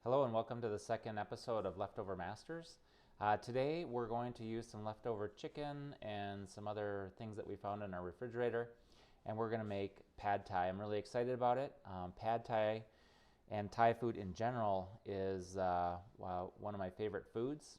Hello and welcome to the second episode of Leftover Masters. Today we're going to use some leftover chicken and some other things that we found in our refrigerator, and we're going to make pad thai. I'm really excited about it. Pad thai and Thai food in general is one of my favorite foods,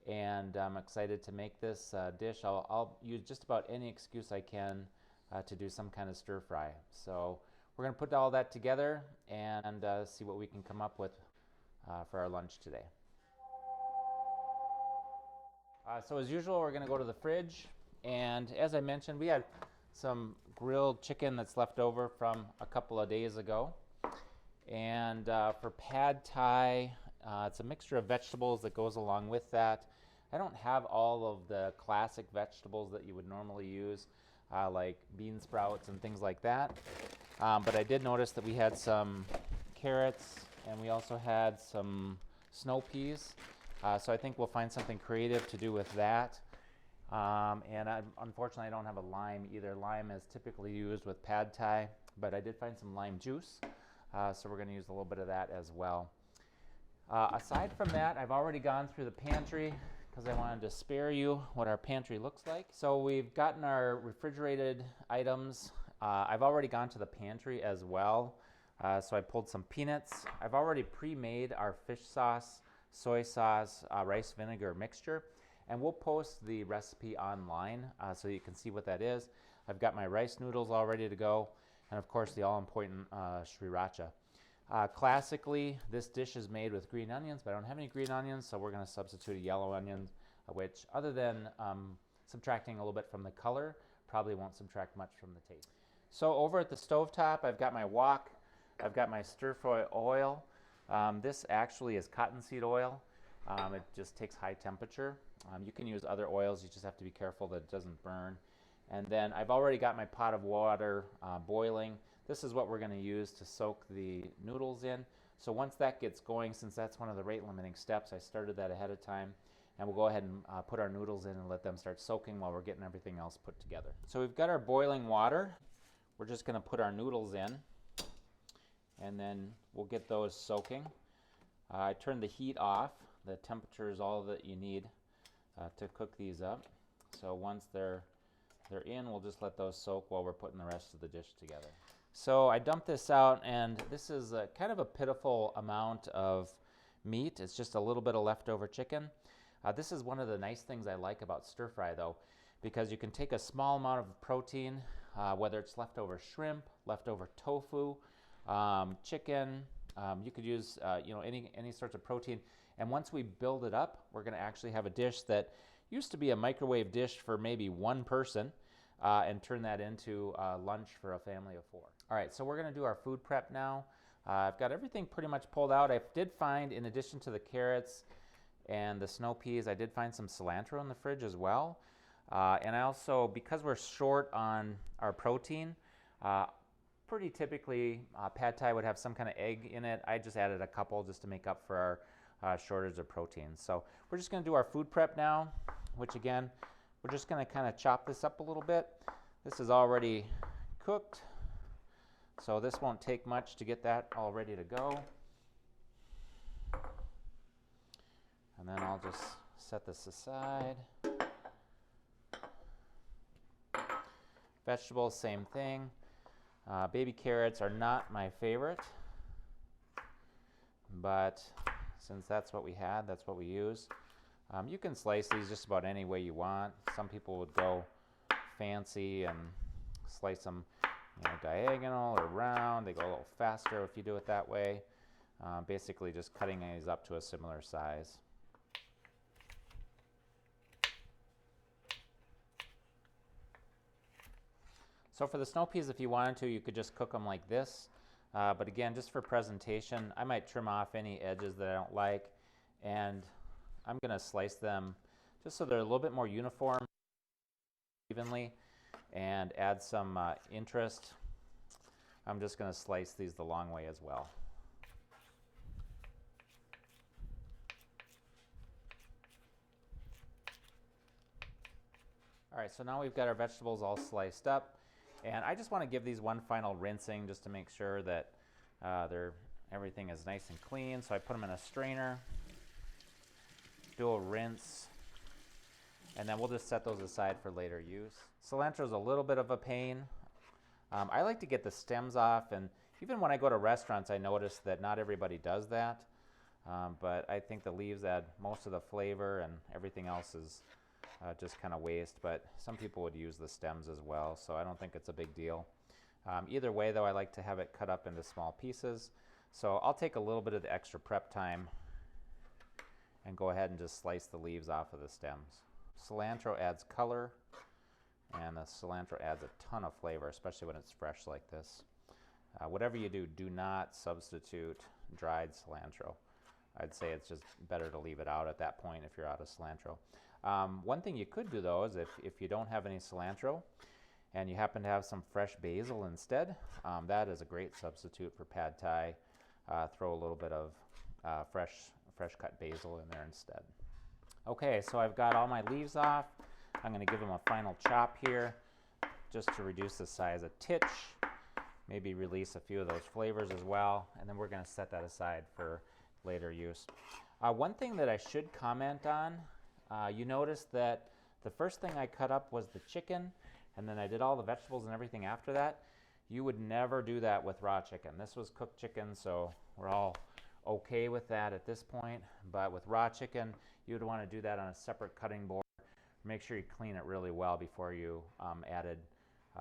and I'm excited to make this dish. I'll use just about any excuse I can to do some kind of stir fry. So we're going to put all that together and see what we can come up with for our lunch today. So as usual, we're going to go to the fridge, and as I mentioned, we had some grilled chicken that's left over from a couple of days ago. And for pad thai, it's a mixture of vegetables that goes along with that. I don't have all of the classic vegetables that you would normally use, like bean sprouts and things like that. But I did notice that we had some carrots, and we also had some snow peas. So I think we'll find something creative to do with that. Unfortunately, I don't have a lime either. Lime is typically used with pad thai, but I did find some lime juice. So we're going to use a little bit of that as well. Aside from that, I've already gone through the pantry because I wanted to spare you what our pantry looks like. So we've gotten our refrigerated items. I've already gone to the pantry as well. So I pulled some peanuts. I've already pre-made our fish sauce, soy sauce, rice vinegar mixture, and we'll post the recipe online so you can see what that is. I've got my rice noodles all ready to go, and of course the all-important sriracha. Classically, this dish is made with green onions, but I don't have any green onions, so we're going to substitute a yellow onion, which, other than subtracting a little bit from the color, probably won't subtract much from the taste. So over at the stovetop, I've got my wok. I've got my stir-fry oil. This actually is cottonseed oil. It just takes high temperature. You can use other oils, you just have to be careful that it doesn't burn. And then I've already got my pot of water boiling. This is what we're going to use to soak the noodles in. So once that gets going, since that's one of the rate limiting steps, I started that ahead of time. And we'll go ahead and put our noodles in and let them start soaking while we're getting everything else put together. So we've got our boiling water. We're just going to put our noodles in, and then we'll get those soaking. I turned the heat off. The temperature is all that you need to cook these up. So once they're in, we'll just let those soak while we're putting the rest of the dish together. So I dumped this out, and this is kind of a pitiful amount of meat. It's just a little bit of leftover chicken. This is one of the nice things I like about stir fry, though, because you can take a small amount of protein, whether it's leftover shrimp, leftover tofu, chicken. You could use any sorts of protein. And once we build it up, we're going to actually have a dish that used to be a microwave dish for maybe one person, and turn that into lunch for a family of 4. All right, so we're going to do our food prep now. I've got everything pretty much pulled out. I did find, in addition to the carrots and the snow peas, I did find some cilantro in the fridge as well. And I also, because we're short on our protein, pretty typically pad thai would have some kind of egg in it. I just added a couple just to make up for our shortage of protein. So we're just going to do our food prep now, which again, we're just going to kind of chop this up a little bit. This is already cooked, so this won't take much to get that all ready to go. And then I'll just set this aside. Vegetables, same thing. Baby carrots are not my favorite, but since that's what we had, that's what we use. You can slice these just about any way you want. Some people would go fancy and slice them diagonal or round. They go a little faster if you do it that way. Basically just cutting these up to a similar size. So for the snow peas, if you wanted to, you could just cook them like this. But again, just for presentation, I might trim off any edges that I don't like, and I'm going to slice them just so they're a little bit more uniform, evenly, and add some interest. I'm just going to slice these the long way as well. All right, so now we've got our vegetables all sliced up. And I just want to give these one final rinsing just to make sure that everything is nice and clean. So I put them in a strainer, do a rinse, and then we'll just set those aside for later use. Cilantro is a little bit of a pain. I like to get the stems off, and even when I go to restaurants, I notice that not everybody does that. But I think the leaves add most of the flavor, and everything else is just kind of waste. But some people would use the stems as well, so I don't think it's a big deal. Either way, though, I like to have it cut up into small pieces. So I'll take a little bit of the extra prep time and go ahead and just slice the leaves off of the stems. Cilantro adds color, and the cilantro adds a ton of flavor, especially when it's fresh like this. Whatever you do, do not substitute dried cilantro. I'd say it's just better to leave it out at that point if you're out of cilantro. One thing you could do, though, is if you don't have any cilantro and you happen to have some fresh basil instead, that is a great substitute for pad thai. Throw a little bit of fresh cut basil in there instead. Okay, so I've got all my leaves off. I'm going to give them a final chop here just to reduce the size a titch, maybe release a few of those flavors as well, and then we're going to set that aside for later use. One thing that I should comment on, you notice that the first thing I cut up was the chicken, and then I did all the vegetables and everything after that. You would never do that with raw chicken. This was cooked chicken, so we're all okay with that at this point. But with raw chicken, you would want to do that on a separate cutting board. Make sure you clean it really well before you added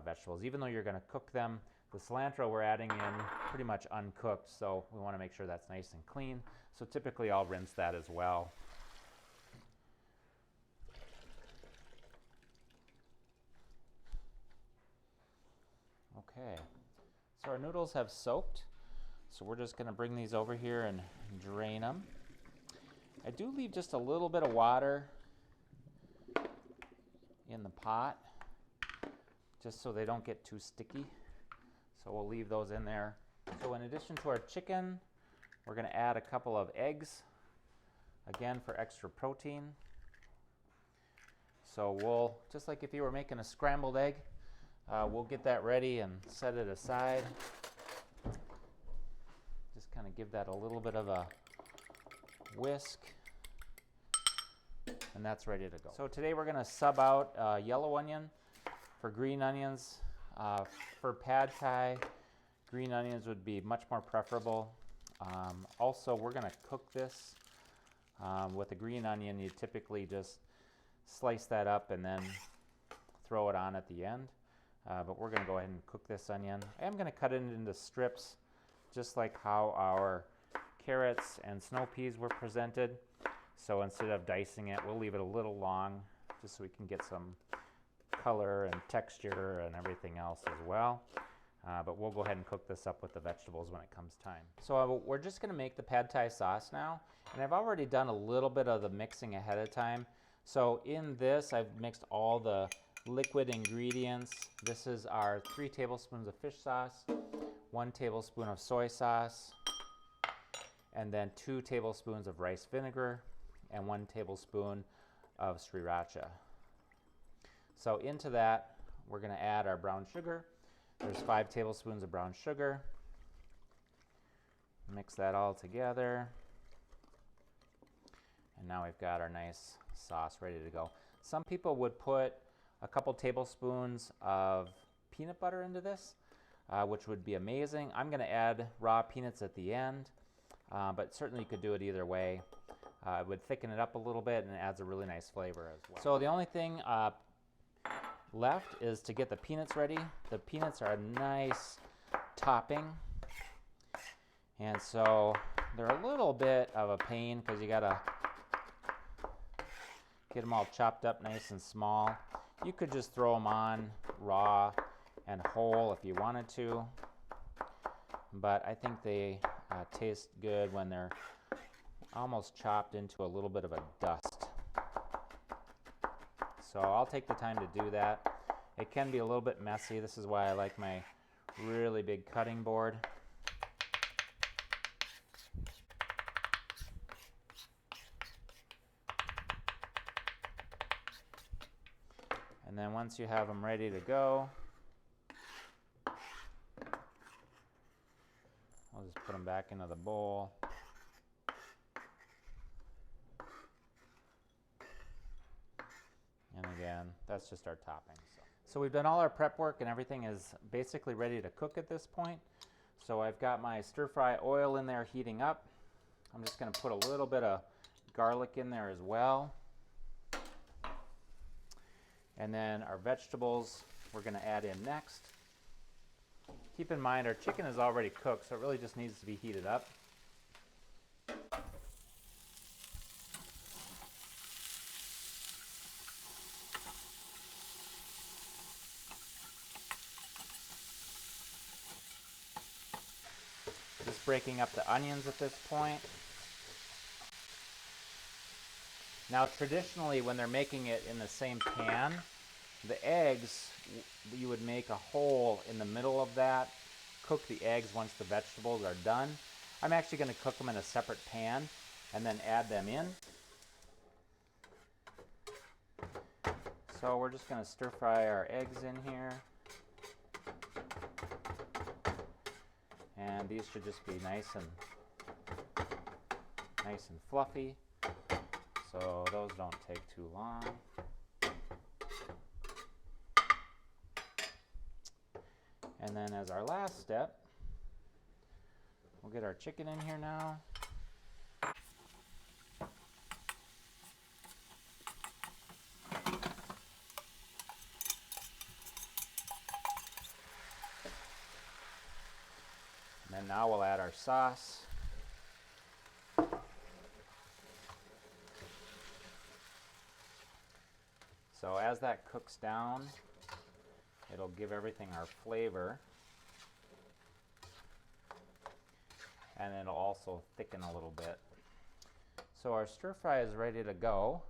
vegetables. Even though you're going to cook them, the cilantro we're adding in pretty much uncooked, so we want to make sure that's nice and clean. So typically I'll rinse that as well. Okay, so our noodles have soaked, so we're just going to bring these over here and drain them. I do leave just a little bit of water in the pot just so they don't get too sticky, so we'll leave those in there. So in addition to our chicken, we're going to add a couple of eggs, again for extra protein. So we'll, just like if you were making a scrambled egg, we'll get that ready and set it aside. Just kind of give that a little bit of a whisk, and that's ready to go. So today we're going to sub out yellow onion for green onions. For pad thai, green onions would be much more preferable. Also, we're going to cook this with a green onion. You typically just slice that up and then throw it on at the end. But we're going to go ahead and cook this onion. I am going to cut it into strips, just like how our carrots and snow peas were presented. So instead of dicing it, we'll leave it a little long, just so we can get some color and texture and everything else as well. But we'll go ahead and cook this up with the vegetables when it comes time. So we're just going to make the pad thai sauce now. And I've already done a little bit of the mixing ahead of time. So in this, I've mixed all the liquid ingredients. This is our 3 tablespoons of fish sauce, 1 tablespoon of soy sauce, and then 2 tablespoons of rice vinegar, and 1 tablespoon of sriracha. So into that, we're going to add our brown sugar. There's 5 tablespoons of brown sugar. Mix that all together. And now we've got our nice sauce ready to go. Some people would put a couple tablespoons of peanut butter into this, which would be amazing. I'm going to add raw peanuts at the end, but certainly you could do it either way. It would thicken it up a little bit and it adds a really nice flavor as well. So the only thing left is to get the peanuts ready. The peanuts are a nice topping, and so they're a little bit of a pain because you gotta get them all chopped up nice and small. You could just throw them on raw and whole if you wanted to, but I think they taste good when they're almost chopped into a little bit of a dust. So I'll take the time to do that. It can be a little bit messy. This is why I like my really big cutting board. And then once you have them ready to go, I'll just put them back into the bowl. And again, that's just our topping. So we've done all our prep work and everything is basically ready to cook at this point. So I've got my stir-fry oil in there heating up. I'm just going to put a little bit of garlic in there as well. And then our vegetables we're going to add in next. Keep in mind our chicken is already cooked, so it really just needs to be heated up. Just breaking up the onions at this point. Now traditionally when they're making it in the same pan, the eggs, you would make a hole in the middle of that, cook the eggs once the vegetables are done. I'm actually going to cook them in a separate pan and then add them in. So we're just going to stir fry our eggs in here. And these should just be nice and fluffy, so those don't take too long. And then as our last step, we'll get our chicken in here now. And then now we'll add our sauce. So as that cooks down, it'll give everything our flavor. And it'll also thicken a little bit. So our stir fry is ready to go.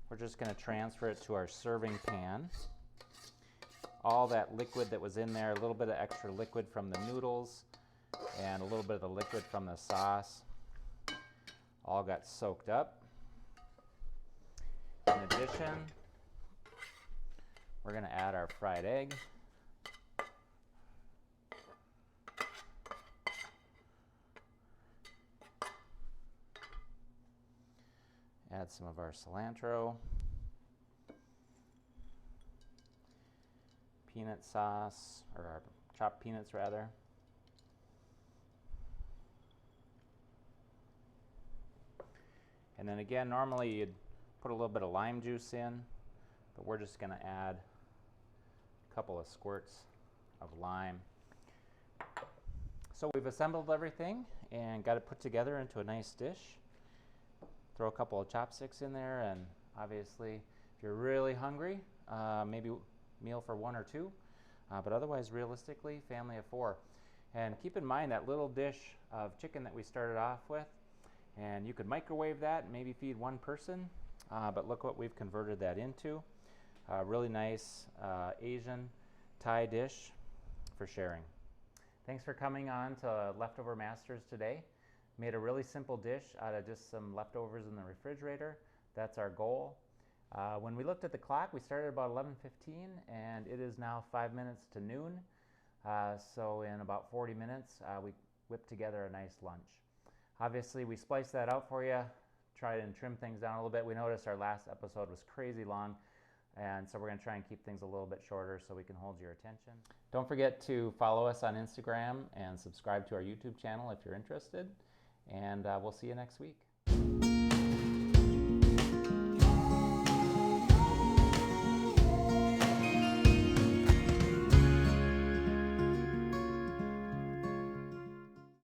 We're just going to transfer it to our serving pan. All that liquid that was in there, a little bit of extra liquid from the noodles, and a little bit of the liquid from the sauce, all got soaked up. In addition, we're going to add our fried egg. Add some of our cilantro, peanut sauce, or our chopped peanuts rather. And then again, normally you'd put a little bit of lime juice in, but we're just going to add a couple of squirts of lime. So we've assembled everything and got it put together into a nice dish. Throw a couple of chopsticks in there, and obviously if you're really hungry, maybe meal for one or two, but otherwise realistically family of four. And keep in mind that little dish of chicken that we started off with, and you could microwave that and maybe feed one person, but look what we've converted that into. A really nice Asian Thai dish for sharing. Thanks for coming on to Leftover Masters today. Made a really simple dish out of just some leftovers in the refrigerator. That's our goal. When we looked at the clock, we started about 11:15 and it is now 5 minutes to noon. So in about 40 minutes, we whipped together a nice lunch. Obviously, we spliced that out for you, tried and trim things down a little bit. We noticed our last episode was crazy long, and so we're going to try and keep things a little bit shorter so we can hold your attention. Don't forget to follow us on Instagram and subscribe to our YouTube channel if you're interested, and we'll see you next week.